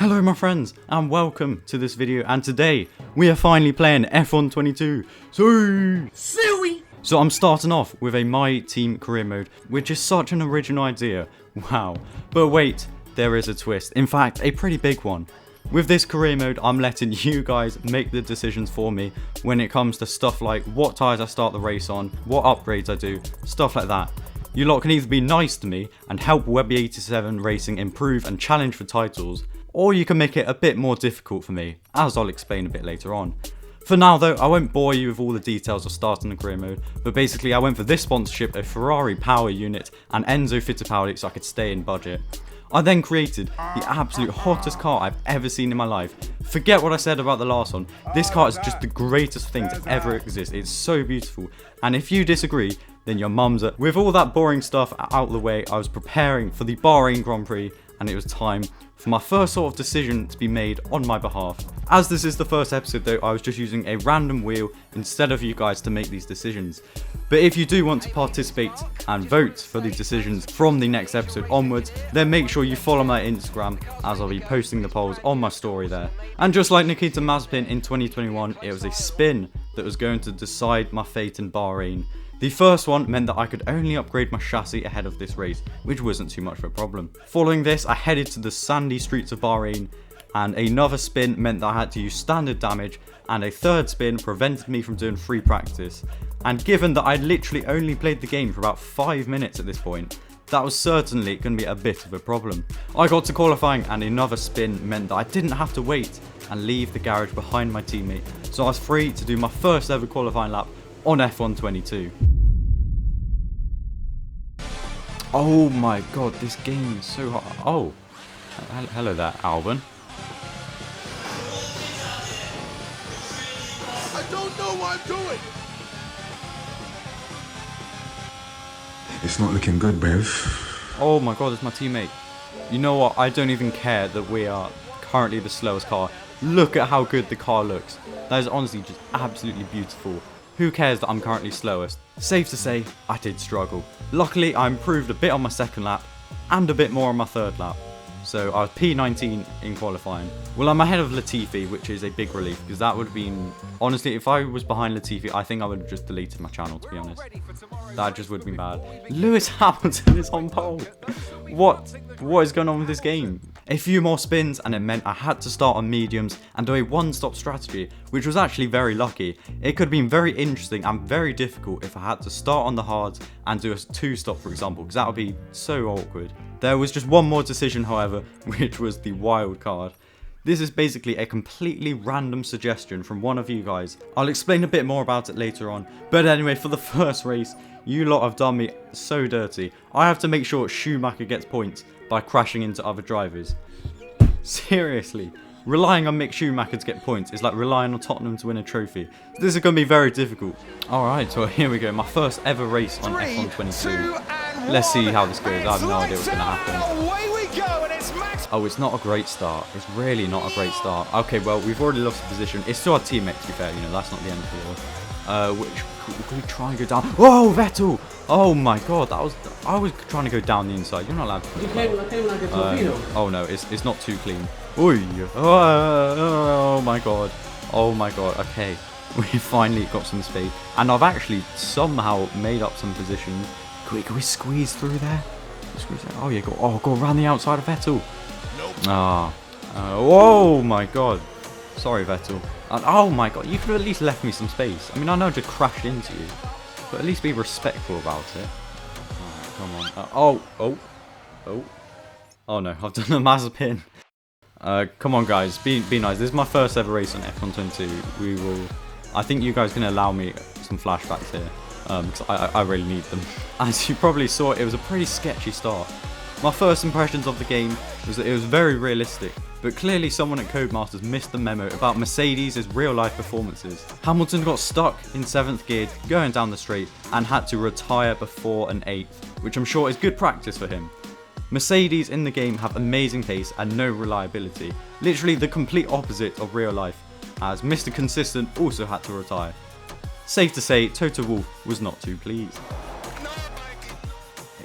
Hello my friends and welcome to this video, and today we are finally playing F1 22. So I'm starting off with a My Team career mode, which is such an original idea. Wow. But wait, there is a twist. In fact, a pretty big one. With this career mode, I'm letting you guys make the decisions for me when it comes to stuff like what tyres I start the race on, what upgrades I do, stuff like that. You lot can either be nice to me and help Webby87 Racing improve and challenge for titles, or you can make it a bit more difficult for me, as I'll explain a bit later on. For now though, I won't bore you with all the details of starting the career mode, but basically I went for this sponsorship, a Ferrari power unit and Enzo Fittipaldi so I could stay in budget. I then created the absolute hottest car I've ever seen in my life. Forget what I said about the last one, this car is just the greatest thing to ever exist. It's so beautiful, and if you disagree, then your mum's a... With all that boring stuff out of the way, I was preparing for the Bahrain Grand Prix, and it was time for my first sort of decision to be made on my behalf. As this is the first episode though, I was just using a random wheel instead of you guys to make these decisions. But if you do want to participate and vote for the decisions from the next episode onwards, then make sure you follow my Instagram, as I'll be posting the polls on my story there. And just like Nikita Mazepin in 2021, it was a spin that was going to decide my fate in Bahrain. The first one meant that I could only upgrade my chassis ahead of this race, which wasn't too much of a problem. Following this, I headed to the sandy streets of Bahrain, and another spin meant that I had to use standard damage, and a third spin prevented me from doing free practice. And given that I literally only played the game for about 5 minutes at this point, that was certainly going to be a bit of a problem. I got to qualifying, and another spin meant that I didn't have to wait and leave the garage behind my teammate, so I was free to do my first ever qualifying lap on F1 22. Oh my god, this game is so hot. Oh, hello there, Alban. I don't know what I'm doing. It's not looking good, Bev. Oh my god, it's my teammate. You know what, I don't even care that we are currently the slowest car. Look at how good the car looks. That is honestly just absolutely beautiful. Who cares that I'm currently slowest? Safe to say, I did struggle. Luckily, I improved a bit on my second lap, and a bit more on my third lap. So I was P19 in qualifying. Well, I'm ahead of Latifi, which is a big relief, because that would have been... Honestly, if I was behind Latifi, I think I would have just deleted my channel, to be honest. That just would have been bad. Lewis Hamilton is on pole. What is going on with this game? A few more spins and it meant I had to start on mediums and do a one-stop strategy, which was actually very lucky. It could have been very interesting and very difficult if I had to start on the hards and do a two-stop, for example, because that would be so awkward. There was just one more decision, however, which was the wild card. This is basically a completely random suggestion from one of you guys. I'll explain a bit more about it later on. But anyway, for the first race, you lot have done me so dirty. I have to make sure Schumacher gets points by crashing into other drivers. Seriously, relying on Mick Schumacher to get points is like relying on Tottenham to win a trophy. This is going to be very difficult. Alright, so here we go, my first ever race on F1 22. Let's see how this goes. I have no idea what's going to happen. Oh, it's not a great start. It's really not a great start. Okay, well, we've already lost the position. It's still our teammate, to be fair, you know, that's not the end of the world. Can we try and go down? Oh, Vettel! Oh my god, I was trying to go down the inside. You're not allowed to. You came like a torpedo. Oh no, it's not too clean. Oi! Oh my god. Oh my god. Okay, we finally got some speed, and I've actually somehow made up some positions. Can we squeeze through there? Oh yeah, go around the outside of Vettel. Nope. Oh my god. Sorry, Vettel. And oh my god, you could have at least left me some space. I mean, I know I just crashed into you, but at least be respectful about it. Alright, come on. Oh no, I've done a Mazepin. Come on, guys, be nice. This is my first ever race on F1 22. I think you guys can allow me some flashbacks here, because I really need them. As you probably saw, it was a pretty sketchy start. My first impressions of the game was that it was very realistic, but clearly someone at Codemasters missed the memo about Mercedes' real-life performances. Hamilton got stuck in 7th gear going down the straight and had to retire before an 8th, which I'm sure is good practice for him. Mercedes in the game have amazing pace and no reliability, literally the complete opposite of real life, as Mr. Consistent also had to retire. Safe to say, Toto Wolff was not too pleased.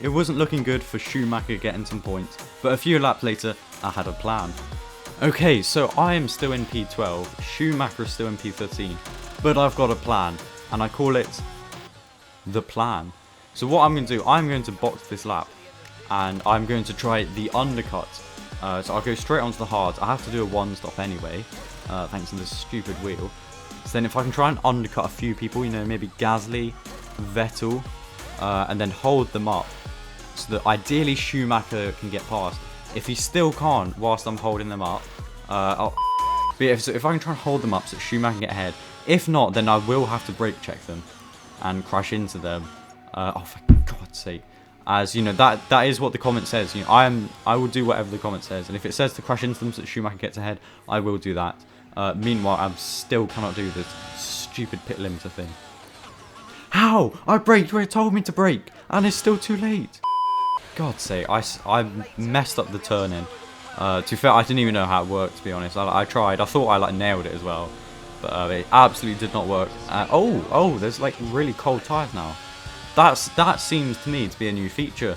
It wasn't looking good for Schumacher getting some points, but a few laps later, I had a plan. Okay, so I am still in P12, Schumacher is still in P13, but I've got a plan, and I call it the plan. So what I'm going to do, I'm going to box this lap, and I'm going to try the undercut. So I'll go straight onto the hards. I have to do a one-stop anyway, thanks to this stupid wheel. So then if I can try and undercut a few people, you know, maybe Gasly, Vettel, and then hold them up, so that ideally Schumacher can get past. If he still can't whilst I'm holding them up, but if I can try and hold them up so that Schumacher can get ahead. If not, then I will have to brake check them and crash into them. Oh, for God's sake. As you know, that is what the comment says. You know, I will do whatever the comment says, and if it says to crash into them so that Schumacher gets ahead, I will do that. Meanwhile, I still cannot do this stupid pit limiter thing. How? I braked where it told me to brake, and it's still too late. God's sake, I messed up the turn-in. To be fair, I didn't even know how it worked, to be honest. I tried. I thought I like nailed it as well, but it absolutely did not work. Oh, there's like really cold tyres now. That seems to me to be a new feature.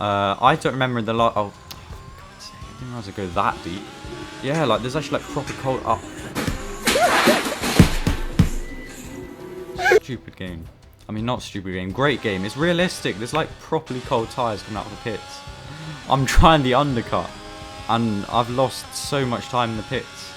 I don't remember the last. Oh, God's sake, I didn't realize it go that deep. Yeah, like there's actually like proper cold. Oh. Stupid game. I mean, not stupid game, great game. It's realistic. There's like properly cold tyres coming out of the pits. I'm trying the undercut, and I've lost so much time in the pits.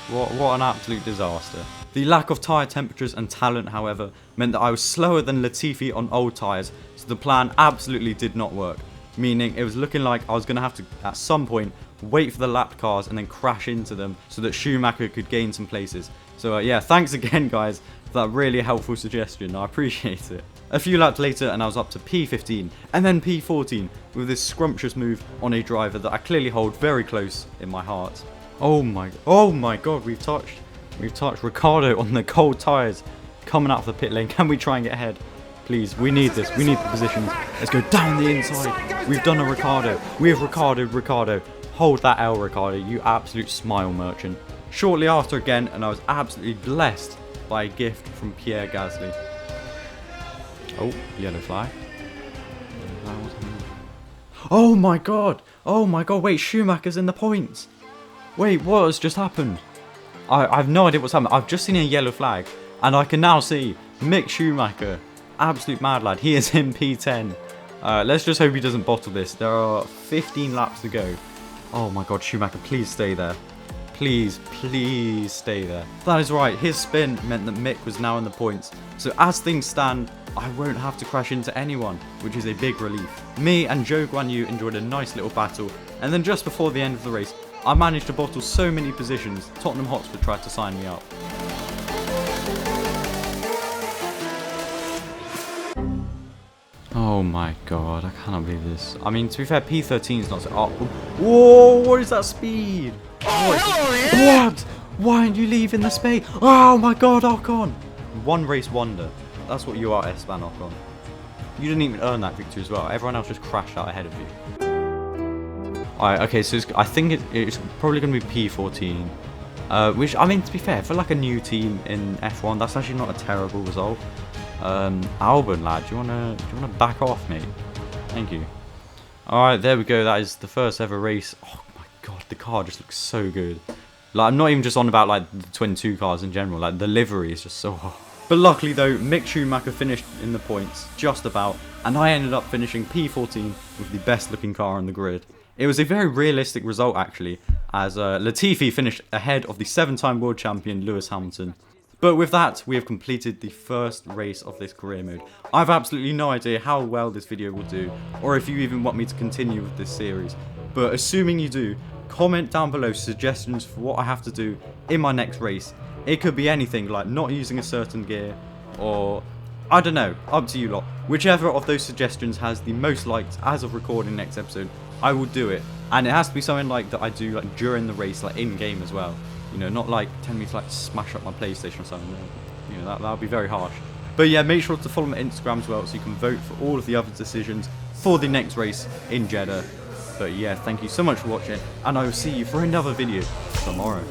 What an absolute disaster. The lack of tyre temperatures and talent, however, meant that I was slower than Latifi on old tyres, so the plan absolutely did not work. Meaning it was looking like I was going to have to, at some point, wait for the lapped cars and then crash into them so that Schumacher could gain some places. So yeah, thanks again guys for that really helpful suggestion, I appreciate it. A few laps later and I was up to P15 and then P14 with this scrumptious move on a driver that I clearly hold very close in my heart. Oh my god, we've touched Ricciardo on the cold tyres coming out of the pit lane. Can we try and get ahead? Please, we need this. We need the positions. Let's go down the inside. We've done a Ricciardo. We have Ricciardo. Hold that L, Ricciardo, you absolute smile merchant. Shortly after again, and I was absolutely blessed by a gift from Pierre Gasly. Oh, yellow flag. Oh my god. Wait, Schumacher's in the points. Wait, what has just happened? I have no idea what's happened. I've just seen a yellow flag, and I can now see Mick Schumacher. Absolute mad lad. He is in P10. Let's just hope he doesn't bottle this. There are 15 laps to go. Oh my god, Schumacher, please stay there. Please stay there. That is right, his spin meant that Mick was now in the points. So as things stand, I won't have to crash into anyone, which is a big relief. Me and Zhou Guanyu enjoyed a nice little battle, and then just before the end of the race, I managed to bottle so many positions, Tottenham Hotspur tried to sign me up. Oh my god, I cannot believe this. I mean, to be fair, P13 is not so... Oh, whoa, what is that speed? What? Why aren't you leaving the space? Oh my god, Ocon! One race wonder. That's what you are, Esteban Ocon. You didn't even earn that victory as well. Everyone else just crashed out ahead of you. Alright, okay, so I think it's probably going to be P14. Which, I mean, to be fair, for like a new team in F1, that's actually not a terrible result. Albon, lad, do you wanna back off, mate? Thank you. Alright, there we go. That is the first ever race. Oh my god, the car just looks so good. Like, I'm not even just on about like the Twin 2 cars in general. Like, the livery is just so hot. But luckily though, Mick Schumacher finished in the points, just about, and I ended up finishing P14 with the best looking car on the grid. It was a very realistic result actually, as Latifi finished ahead of the 7-time world champion Lewis Hamilton. But with that, we have completed the first race of this career mode. I have absolutely no idea how well this video will do, or if you even want me to continue with this series. But assuming you do, comment down below suggestions for what I have to do in my next race. It could be anything, like not using a certain gear, or I don't know, up to you lot. Whichever of those suggestions has the most likes as of recording next episode, I will do it. And it has to be something like that I do like during the race, like in game as well. You know, not like telling me to like smash up my PlayStation or something. You know, that would be very harsh. But yeah, make sure to follow my Instagram as well so you can vote for all of the other decisions for the next race in Jeddah. But yeah, thank you so much for watching, and I will see you for another video tomorrow.